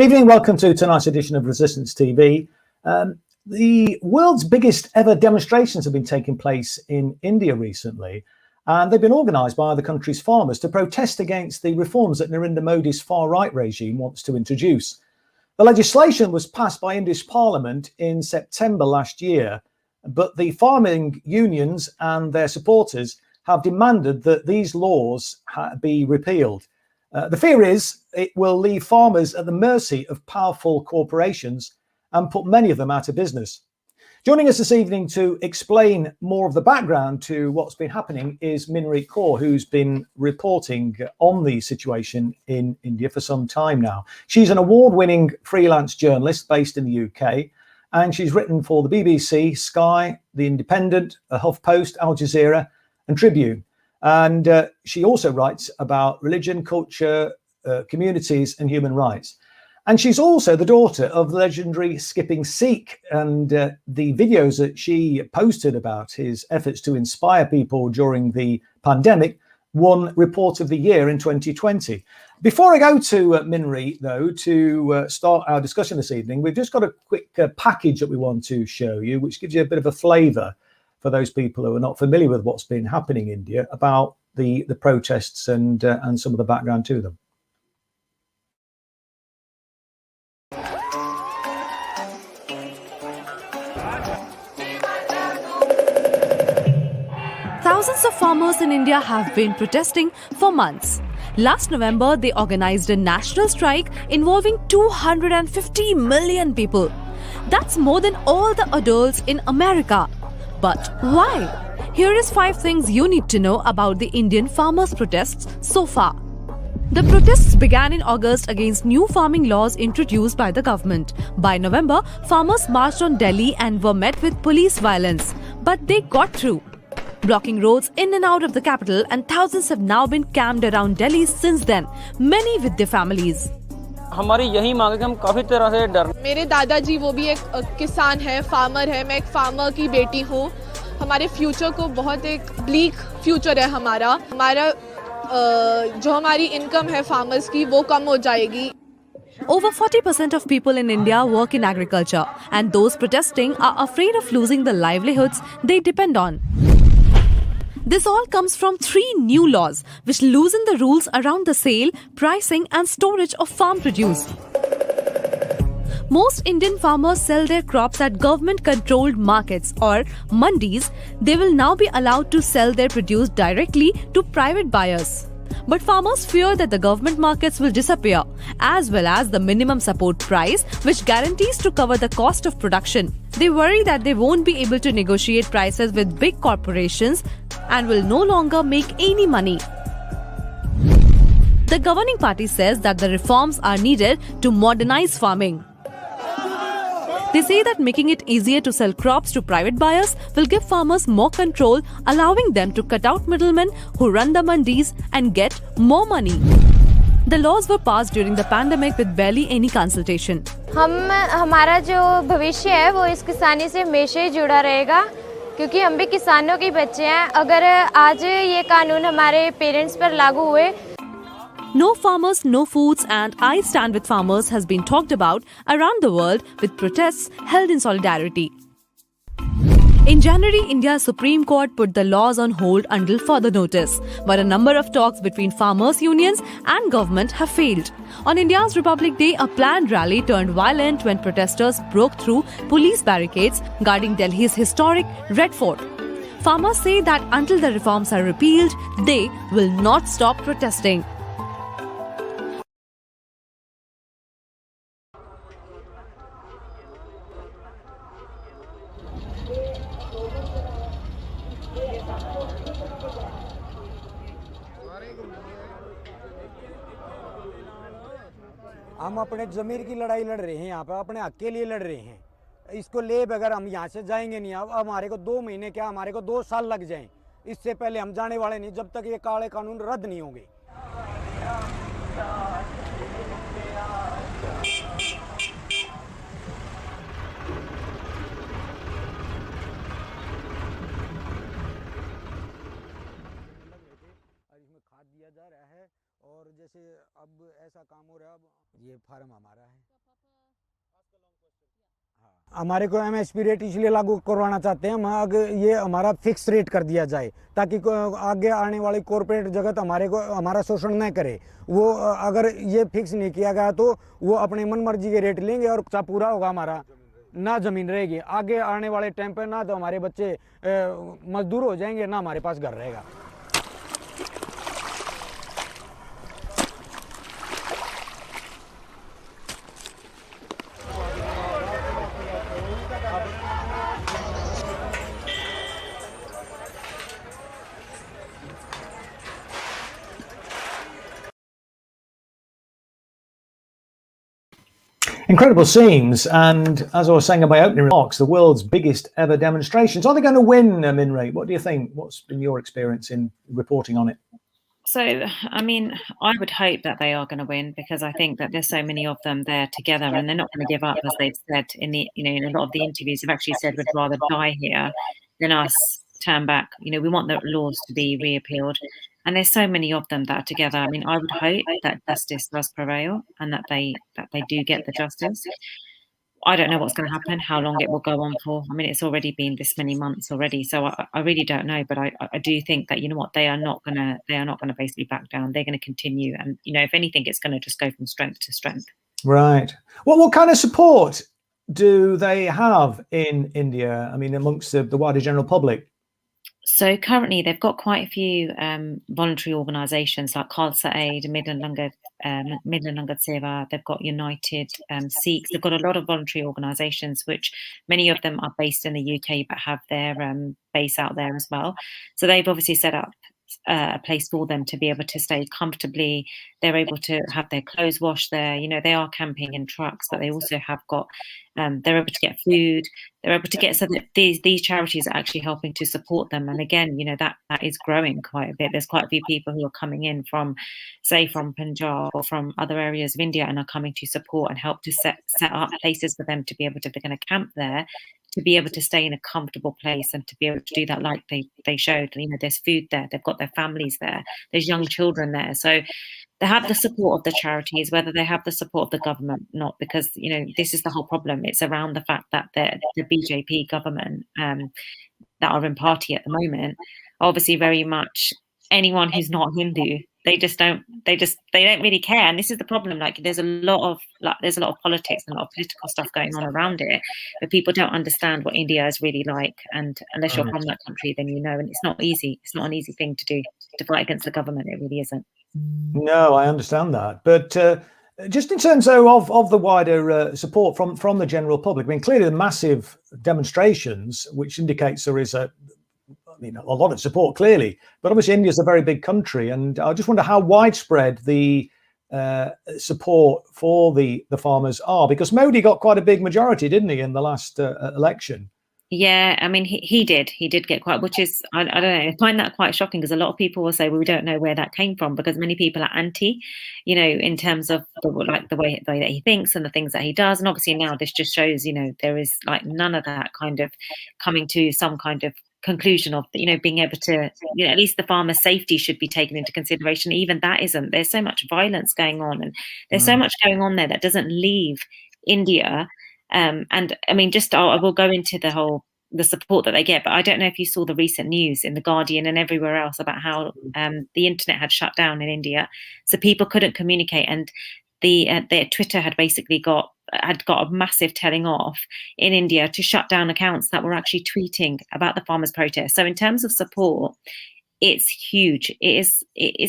Good evening. Welcome to tonight's edition of Resistance TV. The world's biggest ever demonstrations have been taking place in India recently, and they've been organised by the country's farmers to protest against the reforms that Narendra Modi's far-right regime wants to introduce. The legislation was passed by India's parliament in September last year, but the farming unions and their supporters have demanded that these laws be repealed. The fear is it will leave farmers at the mercy of powerful corporations and put many of them out of business. Joining us this evening to explain more of the background to what's been happening is Minri Kaur, who's been reporting on the situation in India for some time now. She's an award-winning freelance journalist based in the UK, and she's written for the BBC, Sky, The Independent, HuffPost, Al Jazeera, and Tribune. And she also writes about religion, culture, communities, and human rights. And she's also the daughter of the legendary Skipping Sikh, and the videos that she posted about his efforts to inspire people during the pandemic won Report of the Year in 2020. Before I go to Minri, though, to start our discussion this evening, we've just got a quick package that we want to show you, which gives you a bit of a flavour for those people who are not familiar with what's been happening in India about the protests and some of the background to them. Thousands of farmers in India have been protesting for months. Last November, they organized a national strike involving 250 million people. That's more than all the adults in America. But why? Here is 5 things you need to know about the Indian farmers' protests so far. The protests began in August against new farming laws introduced by the government. By November, farmers marched on Delhi and were met with police violence. But they got through, blocking roads in and out of the capital, and thousands have now been camped around Delhi since then, many with their families. हमारी यही मांग है कि हम काफी तरह से डर। मेरे दादाजी वो भी एक किसान है, फार्मर है, मैं एक फार्मर की बेटी हूँ। हमारे फ्यूचर को बहुत एक ब्लीक फ्यूचर है हमारा जो हमारी इनकम है फार्मर्स की वो कम हो जाएगी। Over 40% of people in India work in agriculture, and those protesting are afraid of losing the livelihoods they depend on. This all comes from 3 new laws which loosen the rules around the sale, pricing and storage of farm produce. Most Indian farmers sell their crops at government-controlled markets or mandis. They will now be allowed to sell their produce directly to private buyers. But farmers fear that the government markets will disappear, as well as the minimum support price, which guarantees to cover the cost of production. They worry that they won't be able to negotiate prices with big corporations and will no longer make any money. The governing party says that the reforms are needed to modernize farming. They say that making it easier to sell crops to private buyers will give farmers more control, allowing them to cut out middlemen who run the mandis and get more money. The laws were passed during the pandemic with barely any consultation. हमारा जो भविष्य है वो इस किसानी से हमेशा ही जुड़ा रहेगा, क्योंकि हम भी किसानों के बच्चे हैं। अगर आज ये कानून हमारे पेरेंट्स पर लागू हुए, No farmers, no foods and I Stand With Farmers has been talked about around the world, with protests held in solidarity. In January, India's Supreme Court put the laws on hold until further notice. But a number of talks between farmers' unions and government have failed. On India's Republic Day, a planned rally turned violent when protesters broke through police barricades guarding Delhi's historic Red Fort. Farmers say that until the reforms are repealed, they will not stop protesting. हम अपने ज़मीर की लड़ाई लड़ रहे हैं, यहाँ पे अपने हक के लिए लड़ रहे हैं। इसको ले बगैर हम यहाँ से जाएंगे नहीं। अब हमारे को 2 महीने क्या, हमारे को 2 साल लग जाएं। इससे पहले हम जाने वाले नहीं जब तक ये काले कानून रद्द नहीं होंगे। इसमें खाद दिया जा रहा है और जैसे अब ऐसा काम हो रहा है, अब ये फार्म हमारा है। हमारे को एमएसपी रेट इसलिए लागू करवाना चाहते हैं हम, अगर ये हमारा फिक्स रेट कर दिया जाए ताकि आगे आने वाली कॉरपोरेट जगत हमारा शोषण न करे। वो अगर ये फिक्स नहीं किया गया तो वो अपने मन मर्जी के रेट लेंगे और पूरा होगा हमारा, ना ज़मीन रहेगी आगे आने वाले टाइम पर, ना तो हमारे बच्चे मजदूर हो जाएंगे, ना हमारे पास घर रहेगा। Incredible scenes, and as I was saying in my opening remarks, the world's biggest ever demonstrations. Are they going to win, Minray? What do you think? What's been your experience in reporting on it? So, I mean, I would hope that they are going to win, because I think that there's so many of them there together, and they're not going to give up, as they've said in the, in a lot of the interviews. They've actually said we'd rather die here than us turn back. We want the laws to be repealed, and there's so many of them that are together. I mean, I would hope that justice does prevail and that they do get the justice. I don't know what's going to happen, how long it will go on for. I mean, it's already been this many months already, so I really don't know. But I do think that, they are not gonna basically back down. They're going to continue, and if anything, it's going to just go from strength to strength. Right. Well, what kind of support do they have in India? I mean, amongst the wider general public. So currently, they've got quite a few voluntary organisations like Khalsa Aid, Midland Langat Seva. They've got United Sikhs. They've got a lot of voluntary organisations, which many of them are based in the UK but have their base out there as well. So they've obviously set up a place for them to be able to stay comfortably. They're able to have their clothes washed there. They are camping in trucks, but they also have got they're able to get food. They're able to get, so that these charities are actually helping to support them. And again, that is growing quite a bit. There's quite a few people who are coming in from Punjab or from other areas of India and are coming to support and help to set up places for them to be able to, if they're going to camp there, to be able to stay in a comfortable place and to be able to do that like they showed. There's food there. They've got their families there. There's young children there. So they have the support of the charities, whether they have the support of the government, not, because, this is the whole problem. It's around the fact that the BJP government that are in party at the moment, obviously very much anyone who's not Hindu, they don't really care. And this is the problem. There's a lot of politics and a lot of political stuff going on around it, but people don't understand what India is really like. And unless you're from that country, then and it's not easy. It's not an easy thing to do, to fight against the government. It really isn't. No, I understand that. But just in terms of the wider support from the general public, I mean, clearly the massive demonstrations, which indicates there is a lot of support, clearly. But obviously, India is a very big country, and I just wonder how widespread the support for the farmers are, because Modi got quite a big majority, didn't he, in the last election? Yeah, I mean, he did get quite, which is, I don't know, I find that quite shocking, because a lot of people will say, well, we don't know where that came from, because many people are anti, in terms of the way that he thinks and the things that he does. And obviously now this just shows, there is none of that kind of coming to some kind of conclusion of, being able to, at least the farmer's safety should be taken into consideration. Even that isn't. There's so much violence going on, and there's so much going on there that doesn't leave India. And I mean, I will go into the support that they get, but I don't know if you saw the recent news in The Guardian and everywhere else about how the internet had shut down in India, so people couldn't communicate, and their Twitter had basically got a massive telling off in India to shut down accounts that were actually tweeting about the farmers' protest. So in terms of support, it's huge. It's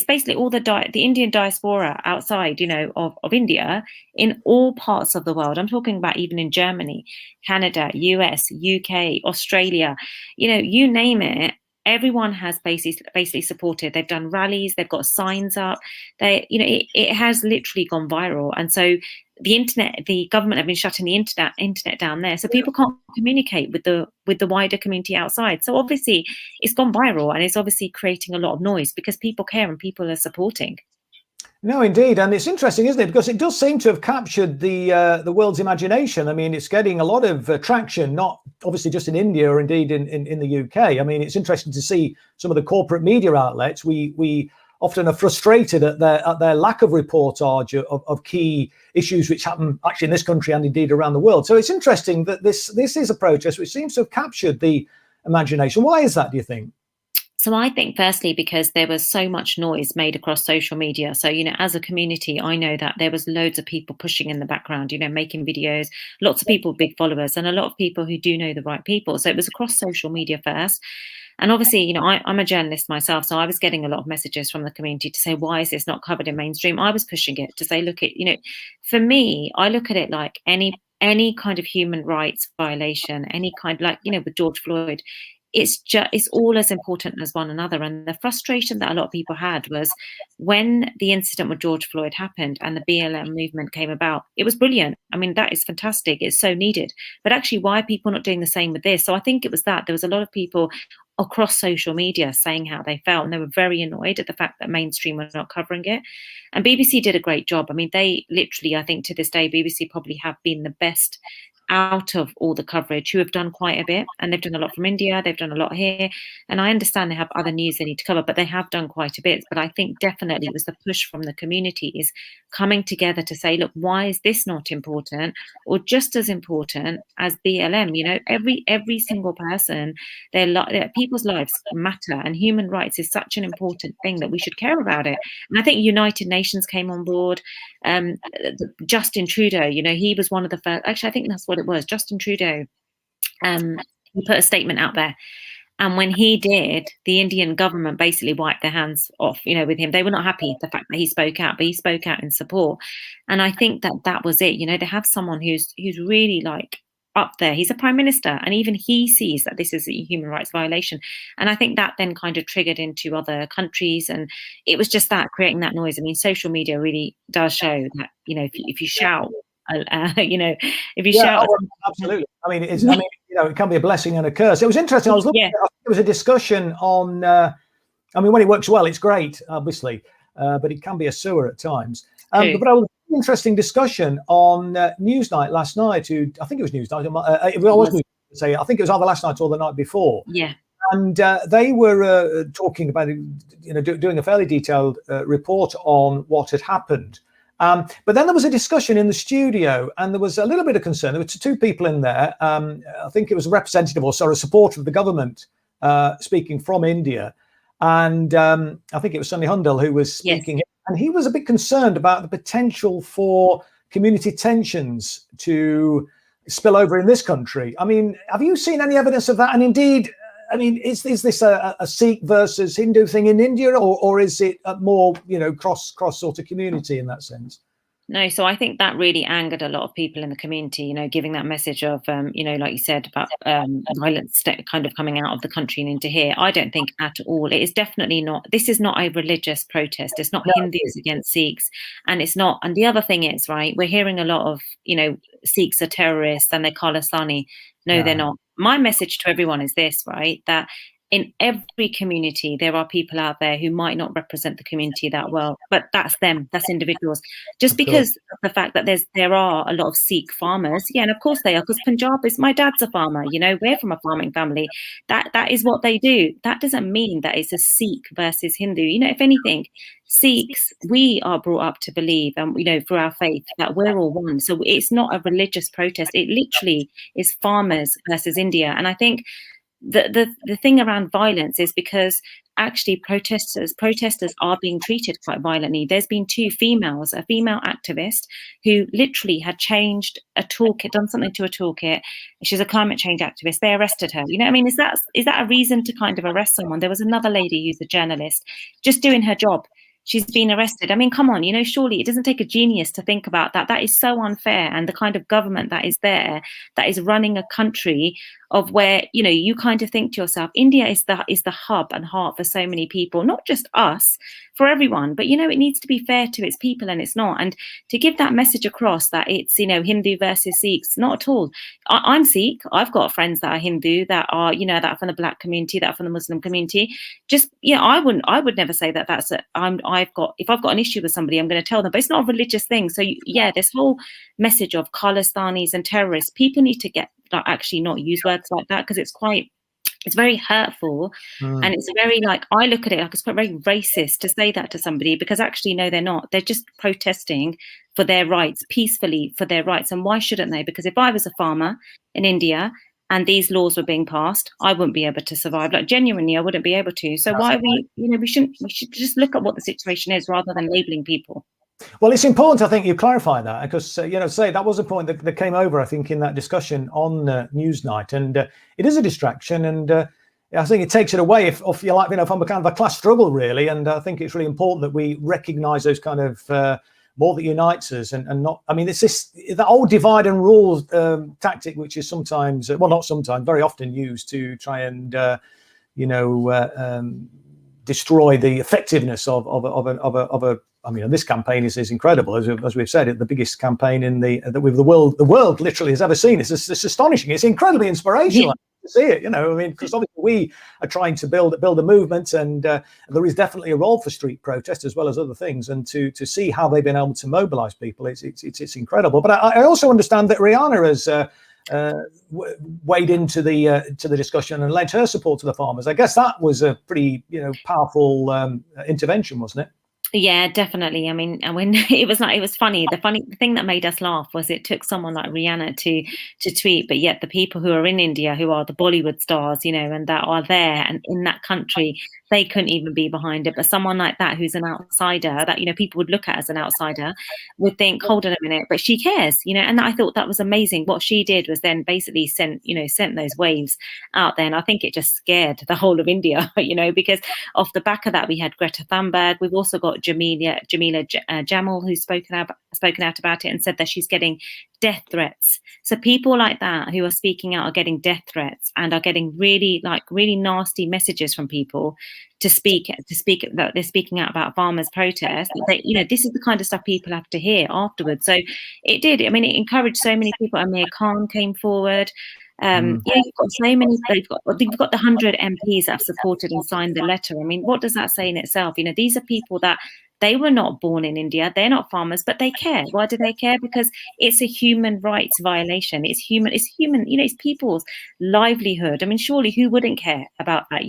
basically all the Indian diaspora outside, of India, in all parts of the world. I'm talking about even in Germany, Canada, US, UK, Australia, you name it. Everyone has basically supported. They've done rallies. They've got signs up. It has literally gone viral. And so the government have been shutting the internet down there, so people can't communicate with the wider community outside. So obviously it's gone viral, and it's obviously creating a lot of noise because people care and people are supporting. No, indeed. And it's interesting, isn't it? Because it does seem to have captured the world's imagination. I mean, it's getting a lot of traction, not obviously just in India or indeed in the UK. I mean, it's interesting to see some of the corporate media outlets. We often are frustrated at their lack of reportage of key issues which happen actually in this country and indeed around the world. So it's interesting that this is a protest which seems to have captured the imagination. Why is that, do you think? So I think firstly, because there was so much noise made across social media. So, as a community, I know that there was loads of people pushing in the background, making videos, lots of people, big followers, and a lot of people who do know the right people. So it was across social media first. And obviously, I'm a journalist myself, so I was getting a lot of messages from the community to say, why is this not covered in mainstream? I was pushing it to say, look, for me, I look at it like any kind of human rights violation, any kind, like, with George Floyd, it's all as important as one another. And the frustration that a lot of people had was when the incident with George Floyd happened and the BLM movement came about, it was brilliant. I mean, that is fantastic. It's so needed. But actually, why are people not doing the same with this? So I think it was that there was a lot of people across social media saying how they felt, and they were very annoyed at the fact that mainstream were not covering it. And BBC did a great job. I mean, they literally, I think to this day, BBC probably have been the best out of all the coverage, who have done quite a bit, and they've done a lot from India, they've done a lot here, and I understand they have other news they need to cover, but they have done quite a bit. But I think definitely it was the push from the communities coming together to say, look, why is this not important, or just as important as BLM? Every single person, their people's lives matter, and human rights is such an important thing that we should care about it. And I think United Nations came on board. Justin Trudeau, he was one of the first. Actually, I think that's what it was. Justin Trudeau, he put a statement out there, and when he did, the Indian government basically wiped their hands off, with him. They were not happy the fact that he spoke out, but he spoke out in support. And I think that was it. They have someone who's really like up there. He's a prime minister, and even he sees that this is a human rights violation. And I think that then kind of triggered into other countries, and it was just that creating that noise. I mean, social media really does show that if you shout, if you shout, absolutely. I mean, it can be a blessing and a curse. It was interesting. I was looking. There was a discussion on. When it works well, it's great, obviously, but it can be a sewer at times. But I was interesting discussion on Newsnight last night. I think it was Newsnight. I think it was either last night or the night before. Yeah. And they were talking about, doing a fairly detailed report on what had happened. But then there was a discussion in the studio, and there was a little bit of concern. There were two people in there. I think it was a representative, or a supporter of the government, speaking from India. And I think it was Sunny Hundal who was speaking. Yes. And he was a bit concerned about the potential for community tensions to spill over in this country. I mean, have you seen any evidence of that? And indeed, I mean, is this a Sikh versus Hindu thing in India, or is it a more, cross sort of community in that sense? No, so I think that really angered a lot of people in the community, giving that message of, like you said, about violence kind of coming out of the country and into here. I don't think at all. It is definitely not. This is not a religious protest. It's not Hindus against Sikhs. And it's not. And the other thing is, right, we're hearing a lot of, Sikhs are terrorists and they're Khalistani. No, they're not. My message to everyone is this, right, that in every community, there are people out there who might not represent the community that well, but that's them, that's individuals. Just because of the fact that there are a lot of Sikh farmers, and of course they are, because Punjab is, my dad's a farmer, we're from a farming family. That is what they do. That doesn't mean that it's a Sikh versus Hindu. If anything, Sikhs, we are brought up to believe, through our faith, that we're all one. So it's not a religious protest. It literally is farmers versus India. And I think the thing around violence is because actually protesters are being treated quite violently. There's been two females, a female activist who literally had changed a toolkit, done something to a toolkit. She's a climate change activist. They arrested her. Is that a reason to kind of arrest someone? There was another lady who's a journalist just doing her job. She's been arrested. I mean, come on, surely it doesn't take a genius to think about that. That is so unfair. And the kind of government that is there, that is running a country of where, you kind of think to yourself, India is the hub and heart for so many people, not just us, for everyone. But, it needs to be fair to its people, and it's not. And to give that message across that it's, Hindu versus Sikhs, not at all. I'm Sikh. I've got friends that are Hindu, that are, that are from the Black community, that are from the Muslim community. Just, I would never say that if I've got an issue with somebody, I'm going to tell them, but it's not a religious thing. So this whole message of Khalistanis and terrorists, people need to get, actually not use words like that, because it's quite it's very hurtful. And it's very, like, I look at it like it's quite very racist to say that to somebody, because actually, no, they're not. They're just protesting for their rights, peacefully for their rights. And why shouldn't they? Because if I was a farmer in India and these laws were being passed, I wouldn't be able to survive. Like, genuinely, I wouldn't be able to. So why are we, we should just look at what the situation is rather than labeling people. Well, it's important, I think, you clarify that, because, say that was a point that came over, I think, in that discussion on Newsnight, and it is a distraction, and I think it takes it away if you like, from a kind of a class struggle, really. And I think it's really important that we recognise those kind of more that unites us, and not. I mean, it's the old divide and rule tactic, which is sometimes, well, not sometimes, very often used to try and destroy the effectiveness of a. I mean, this campaign is incredible, as we've said. The biggest campaign in the world literally has ever seen. It's astonishing. It's incredibly inspirational. Yeah. To see it, I mean, because obviously we are trying to build a movement, and there is definitely a role for street protest as well as other things. And to see how they've been able to mobilise people, it's incredible. But I also understand that Rihanna has weighed into the discussion and lent her support to the farmers. I guess that was a pretty powerful intervention, wasn't it? Yeah, definitely. I mean, and when it was funny. The thing that made us laugh was it took someone like Rihanna to tweet, but yet the people who are in India, who are the Bollywood stars, and that are there and in that country, they couldn't even be behind it. But someone like that, who's an outsider, that people would look at as an outsider, would think, hold on a minute, but she cares, And I thought that was amazing. What she did was then basically sent those waves out there, and I think it just scared the whole of India, because off the back of that, we had Greta Thunberg. We've also got Jamila Jamal, who's spoken out about it and said that she's getting death threats. So people like that who are speaking out are getting death threats and are getting really nasty messages from people to speak that they're speaking out about farmers' protests. This is the kind of stuff people have to hear afterwards. So it did. I mean, it encouraged so many people. Amir Khan came forward. You've got so many. They've got the 100 MPs that have supported and signed the letter. I mean, what does that say in itself? These are people that they were not born in India. They're not farmers, but they care. Why do they care? Because it's a human rights violation. It's human. It's people's livelihood. I mean, surely who wouldn't care about that?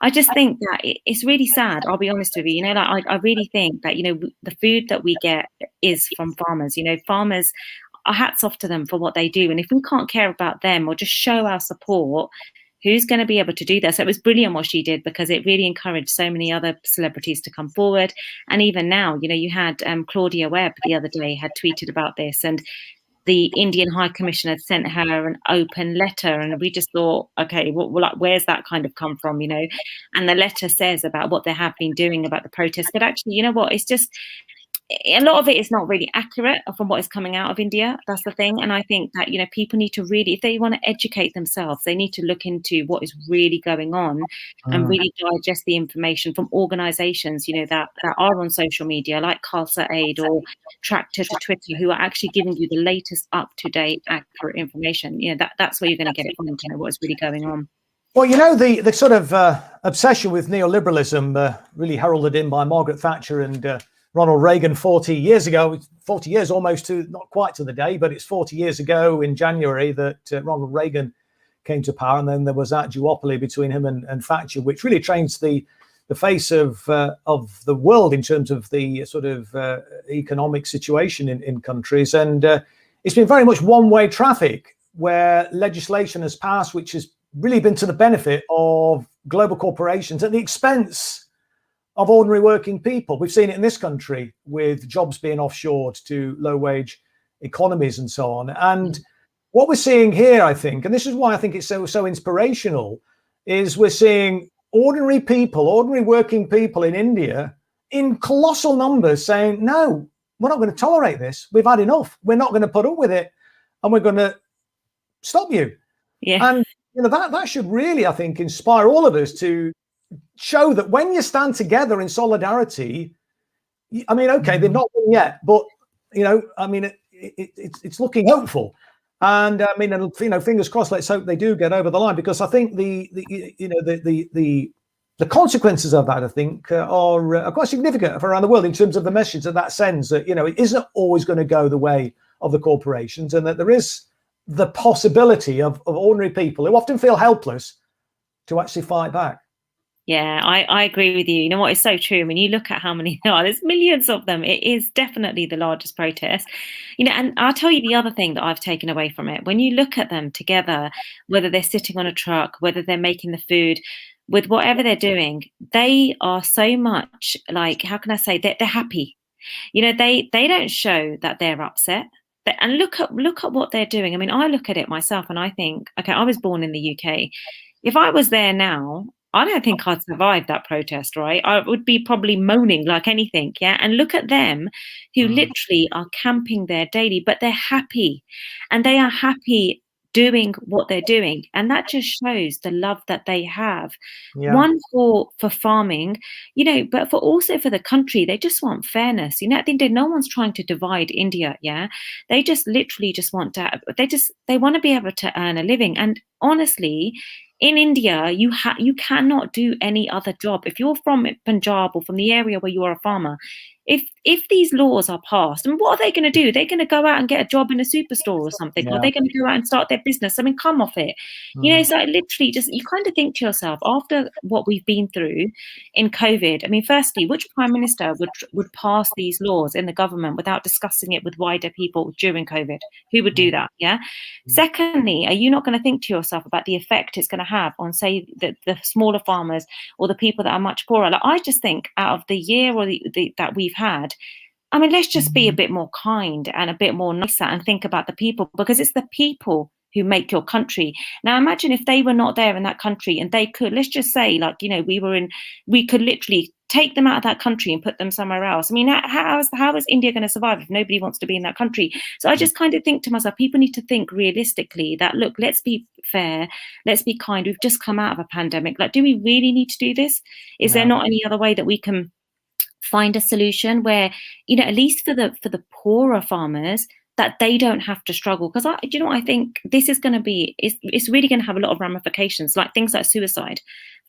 I just think that it's really sad. I'll be honest with you. I really think that the food that we get is from farmers. Farmers. Our hats off to them for what they do. And if we can't care about them or just show our support, who's going to be able to do that? So it was brilliant what she did, because it really encouraged so many other celebrities to come forward. And even now, you had Claudia Webb the other day had tweeted about this, and the Indian High Commissioner had sent her an open letter. And we just thought, okay, where's that kind of come from, And the letter says about what they have been doing about the protests. But actually, you know what? It's just, a lot of it is not really accurate from what is coming out of India. That's the thing. And I think that, people need to really, if they want to educate themselves, they need to look into what is really going on and really digest the information from organizations, that are on social media, like Khalsa Aid or Tractor to Twitter, who are actually giving you the latest up-to-date, accurate information. That's where you're going to get it from, to know what is really going on. Well, the sort of obsession with neoliberalism really heralded in by Margaret Thatcher and Ronald Reagan 40 years ago, 40 years almost to, not quite to the day, but it's 40 years ago in January that Ronald Reagan came to power. And then there was that duopoly between him and Thatcher, which really changed the face of the world in terms of the sort of economic situation in countries. And it's been very much one-way traffic, where legislation has passed, which has really been to the benefit of global corporations at the expense of ordinary working people. We've seen it in this country with jobs being offshored to low-wage economies and so on. And what we're seeing here, I think, and this is why I think it's so inspirational, is we're seeing ordinary people, ordinary working people in India in colossal numbers saying, no, we're not going to tolerate this. We've had enough. We're not going to put up with it. And we're going to stop you. Yeah. And that should really, I think, inspire all of us to show that when you stand together in solidarity, I mean, okay, they've not won yet, but I mean, it's looking hopeful. And I mean, fingers crossed. Let's hope they do get over the line, because I think the consequences of that, I think, are quite significant around the world in terms of the message that sends. That it isn't always going to go the way of the corporations, and that there is the possibility of ordinary people who often feel helpless to actually fight back. Yeah, I agree with you. You know what? It's so true. When you look at how many there are, there's millions of them. It is definitely the largest protest. You know, and I'll tell you the other thing that I've taken away from it. When you look at them together, whether they're sitting on a truck, whether they're making the food, with whatever they're doing, they are so much like, how can I say, they're happy. You know, they don't show that they're upset. And look at what they're doing. I mean, I look at it myself and I think, okay, I was born in the UK. If I was there now, I don't think I'd survive that protest, right? I would be probably moaning like anything, yeah? And look at them who literally are camping there daily, but they're happy. And they are happy doing what they're doing. And that just shows the love that they have. Yeah. One for farming, you know, but for also for the country. They just want fairness. You know, at the end of the day, no one's trying to divide India, yeah? They just literally just want to, they want to be able to earn a living. And honestly, in India, you cannot do any other job. If you're from Punjab or from the area where you are a farmer, if these laws are passed, and what are they going to do? They're going to go out and get a job in a superstore or something, or they're going to go out and start their business. I mean, come off it. You know, so literally just, you kind of think to yourself, after what we've been through in COVID, I mean, firstly, which prime minister would pass these laws in the government without discussing it with wider people during COVID? Who would do that? Yeah. Secondly, are you not going to think to yourself about the effect it's going to have on, say, the smaller farmers or the people that are much poorer? Like, I just think out of the year or that we've had, I mean, let's just be a bit more kind and a bit more nicer and think about the people, because it's the people who make your country. Now, imagine if they were not there in that country and they could, let's just say, like, you know, we could literally take them out of that country and put them somewhere else. I mean, how is India going to survive if nobody wants to be in that country? So I just kind of think to myself, people need to think realistically that, look, let's be fair, let's be kind. We've just come out of a pandemic. Like, do we really need to do this? Is there not any other way that we can find a solution where, you know, at least for the poorer farmers, that they don't have to struggle? Because I think this is going to be, it's really going to have a lot of ramifications, like things like suicide.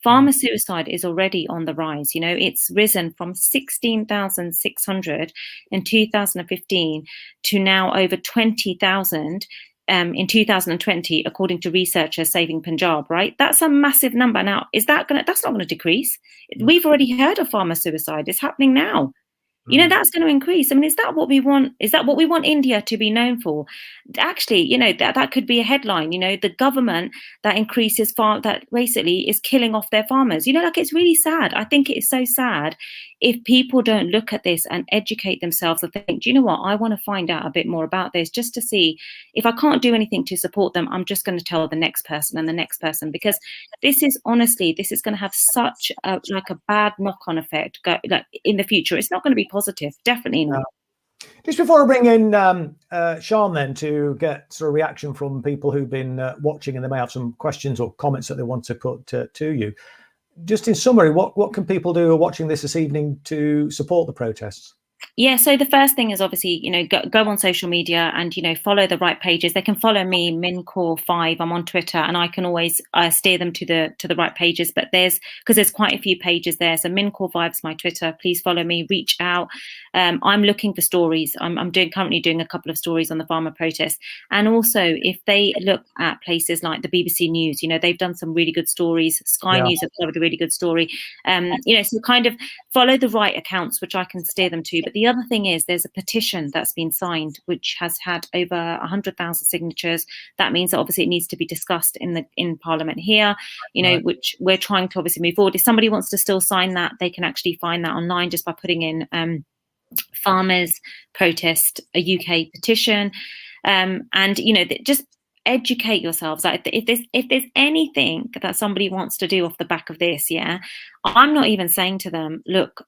Farmer suicide is already on the rise. You know, it's risen from 16,600 in 2015 to now over 20,000 in 2020, according to researchers Saving Punjab, right? That's a massive number. Now, that's not going to decrease? We've already heard of farmer suicide. It's happening now. You know, that's going to increase. I mean, is that what we want? Is that what we want India to be known for? Actually, you know, that could be a headline, you know, the government that increases that basically is killing off their farmers. You know, like, it's really sad. I think it is so sad if people don't look at this and educate themselves and think, do you know what? I want to find out a bit more about this, just to see if I can't do anything to support them. I'm just going to tell the next person and the next person, because this is going to have such a bad knock-on effect like in the future. It's not going to be positive, definitely not. Just before I bring in Sean then to get sort of reaction from people who've been watching, and they may have some questions or comments that they want to put to you. Just in summary, what can people do who are watching this evening to support the protests? Yeah, so the first thing is obviously, you know, go on social media and, you know, follow the right pages. They can follow me, Mincore5. I'm on Twitter, and I can always steer them to the right pages. But there's quite a few pages there. So Mincore5's my Twitter. Please follow me, reach out. I'm looking for stories. I'm currently doing a couple of stories on the farmer protest. And also, if they look at places like the BBC News, you know, they've done some really good stories. Sky News have covered a really good story. You know, so kind of follow the right accounts, which I can steer them to. But the other thing is, there's a petition that's been signed, which has had over 100,000 signatures. That means that obviously it needs to be discussed in Parliament here, you know, which we're trying to obviously move forward. If somebody wants to still sign that, they can actually find that online just by putting in farmers protest a UK petition. And, you know, just educate yourselves. Like, if there's anything that somebody wants to do off the back of this, yeah, I'm not even saying to them, look,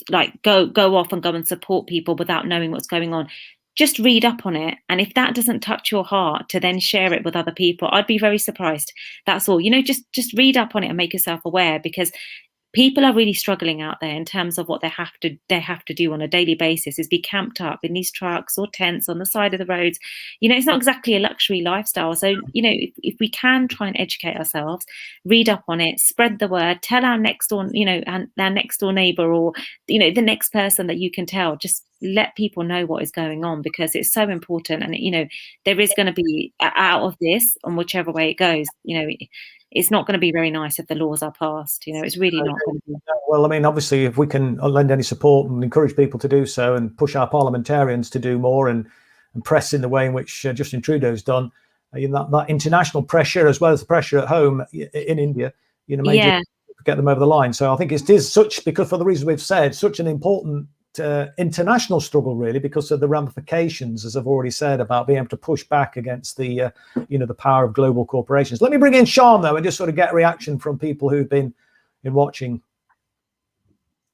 like, go off and go and support people without knowing what's going on. Just read up on it, and if that doesn't touch your heart to then share it with other people, I'd be very surprised. That's all. You know, just read up on it and make yourself aware, because people are really struggling out there in terms of what they have to do on a daily basis, is be camped up in these trucks or tents on the side of the roads. You know, it's not exactly a luxury lifestyle. So, you know, if we can try and educate ourselves, read up on it, spread the word, tell our next door, you know, and our next door neighbor, or, you know, the next person that you can tell, just let people know what is going on, because it's so important. And, you know, there is going to be out of this, on whichever way it goes, you know, it's not going to be very nice if the laws are passed. You know, it's really not going to be. Well, I mean, obviously, if we can lend any support and encourage people to do so and push our parliamentarians to do more and press in the way in which Justin Trudeau's done, that international pressure as well as the pressure at home in India, may just get them over the line. So I think it is such, because for the reasons we've said, such an important international struggle, really, because of the ramifications, as I've already said, about being able to push back against the the power of global corporations. Let me bring in Sean though and just sort of get a reaction from people who've been watching.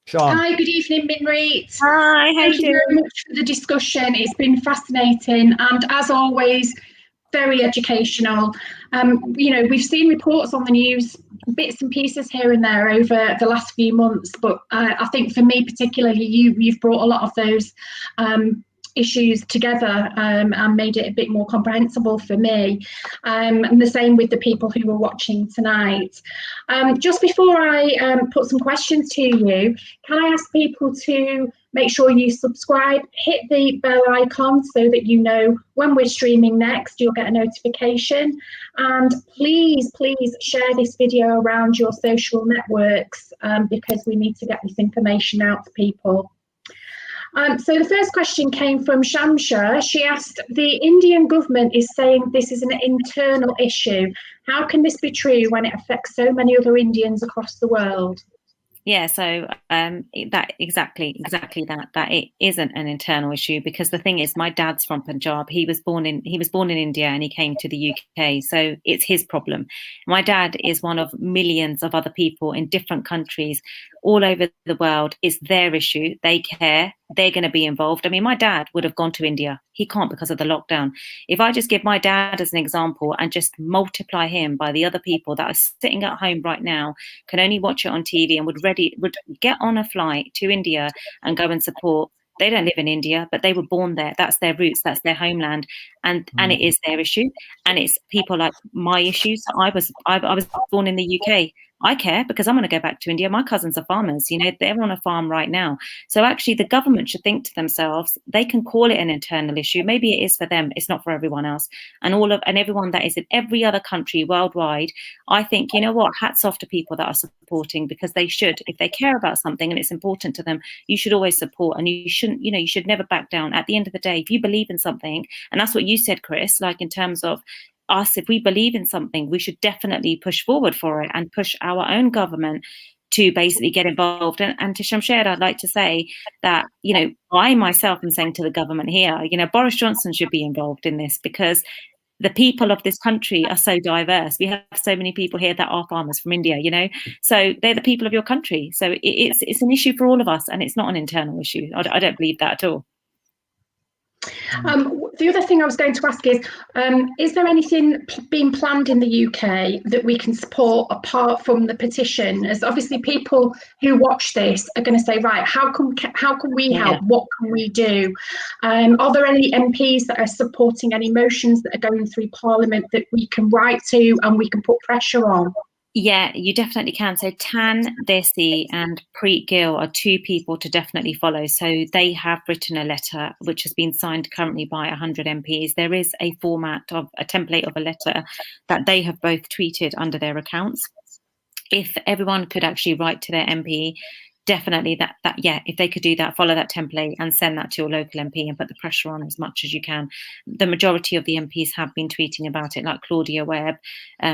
Sean. Hi, good evening, Minreet. Hi, thank you very much for the discussion. It's been fascinating and, as always, very educational. We've seen reports on the news, bits and pieces here and there over the last few months, but I think for me particularly, you've brought a lot of those issues together and made it a bit more comprehensible for me, and the same with the people who were watching tonight. Just before I put some questions to you, can I ask people to make sure you subscribe, hit the bell icon so that you know when we're streaming next, you'll get a notification, and please share this video around your social networks because we need to get this information out to people. So the first question came from Shamsha. She asked, the Indian government is saying this is an internal issue. How can this be true when it affects so many other Indians across the world? Yeah, so that exactly that it isn't an internal issue, because the thing is, my dad's from Punjab. He was born in India and he came to the UK, so it's his problem. My dad is one of millions of other people in different countries all over the world. It's their issue. They care. They're going to be involved. I mean, my dad would have gone to India. He can't because of the lockdown. If I just give my dad as an example and just multiply him by the other people that are sitting at home right now, can only watch it on TV and would get on a flight to India and go and support. They don't live in India, but they were born there. That's their roots. That's their homeland, and it is their issue. And it's people like my issues. I was born in the UK. I care because I'm going to go back to India. My cousins are farmers. They're on a farm right now. So actually, the government should think to themselves, they can call it an internal issue. Maybe it is for them. It's not for everyone else. And everyone that is in every other country worldwide, I think, you know what? Hats off to people that are supporting, because they should. If they care about something and it's important to them, you should always support, and you shouldn't. You should never back down. At the end of the day, if you believe in something, and that's what you said, Chris, like in terms of us, if we believe in something, we should definitely push forward for it and push our own government to basically get involved. And to Shamshed, I'd like to say that, I myself am saying to the government here, Boris Johnson should be involved in this, because the people of this country are so diverse. We have so many people here that are farmers from India, so they're the people of your country. So it's an issue for all of us, and it's not an internal issue. I don't believe that at all. The other thing I was going to ask is there anything being planned in the UK that we can support apart from the petition? As obviously people who watch this are going to say, right, how can we help? What can we do? Are there any MPs that are supporting any motions that are going through Parliament that we can write to and we can put pressure on? Yeah, you definitely can. So Tan Desi and Preet Gill are two people to definitely follow. So they have written a letter which has been signed currently by 100 MPs. There is a template of a letter that they have both tweeted under their accounts. If everyone could actually write to their MP, definitely if they could do that, follow that template and send that to your local MP and put the pressure on as much as you can. The majority of the MPs have been tweeting about it, like Claudia Webb.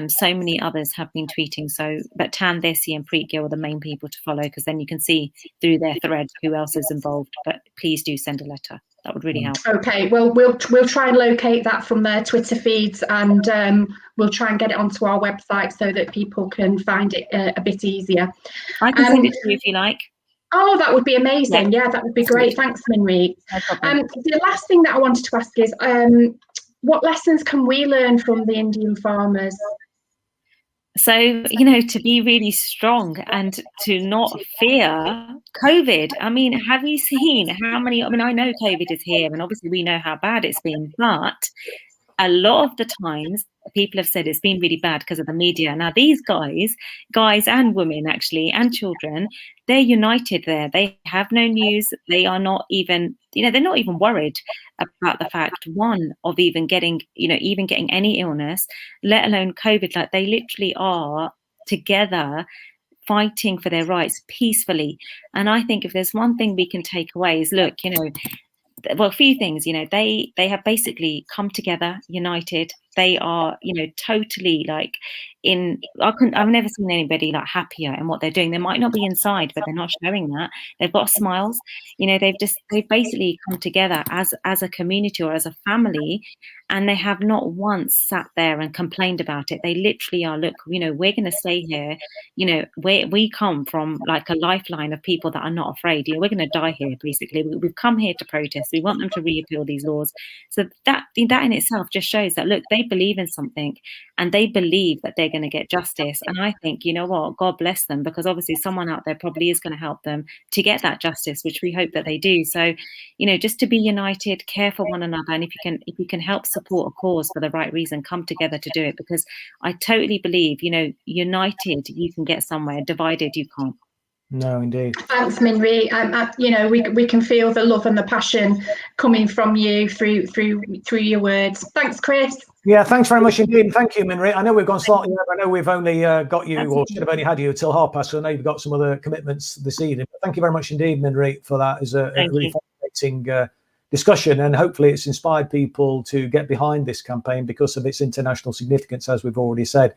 So many others have been tweeting. But Tan Desi and Preet Gill are the main people to follow, because then you can see through their thread who else is involved. But please do send a letter. That would really help. Okay, well, we'll try and locate that from their Twitter feeds, and we'll try and get it onto our website so that people can find it a bit easier. I can send it to you if you like. Oh, that would be amazing. Yeah, that would be great. Thanks, Minreet. No the last thing that I wanted to ask is, what lessons can we learn from the Indian farmers? So, to be really strong and to not fear COVID. I mean, have you seen how many, I know COVID is here and obviously we know how bad it's been, but a lot of the times people have said it's been really bad because of the media. Now these guys and women actually, and children, they're united there. They have no news. They are not even, they're not even worried about the fact, one, of even getting any illness, let alone COVID. Like, they literally are together fighting for their rights peacefully. And I think if there's one thing we can take away is, look, well, a few things, they have basically come together, united. They are, totally like I've never seen anybody like happier in what they're doing. They might not be inside, but they're not showing that. They've got smiles. They've basically come together as a community or as a family, and they have not once sat there and complained about it. They literally are, look, we're going to stay here. We come from like a lifeline of people that are not afraid. We're going to die here, basically. We've come here to protest. We want them to repeal these laws. So that in itself just shows that, look, they believe in something, and they believe that they're going to get justice. And I think, you know what, God bless them, because obviously someone out there probably is going to help them to get that justice, which we hope that they do. So, just to be united, care for one another, and if you can help support a cause for the right reason, come together to do it, because I totally believe, united you can get somewhere, divided you can't. No, indeed. Thanks, Minri. We can feel the love and the passion coming from you through your words. Thanks, Chris. Yeah, thanks very much indeed. Thank you, Minri. I know we've gone slightly over. I know we've only got you, or should have only had you until past, so I know you've got some other commitments this evening. But thank you very much indeed, Minri, for that. It's a really fascinating discussion, and hopefully it's inspired people to get behind this campaign because of its international significance, as we've already said.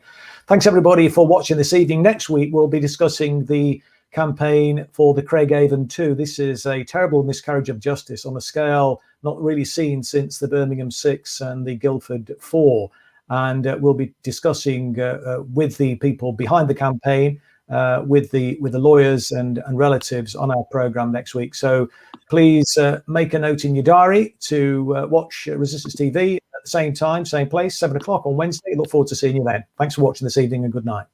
Thanks, everybody, for watching this evening. Next week, we'll be discussing the campaign for the Craigavon 2. This is a terrible miscarriage of justice on a scale not really seen since the Birmingham 6 and the Guildford 4. And we'll be discussing with the people behind the campaign, with the lawyers and relatives on our programme next week. So please make a note in your diary to watch Resistance TV at the same time, same place, 7 o'clock on Wednesday. Look forward to seeing you then. Thanks for watching this evening, and good night.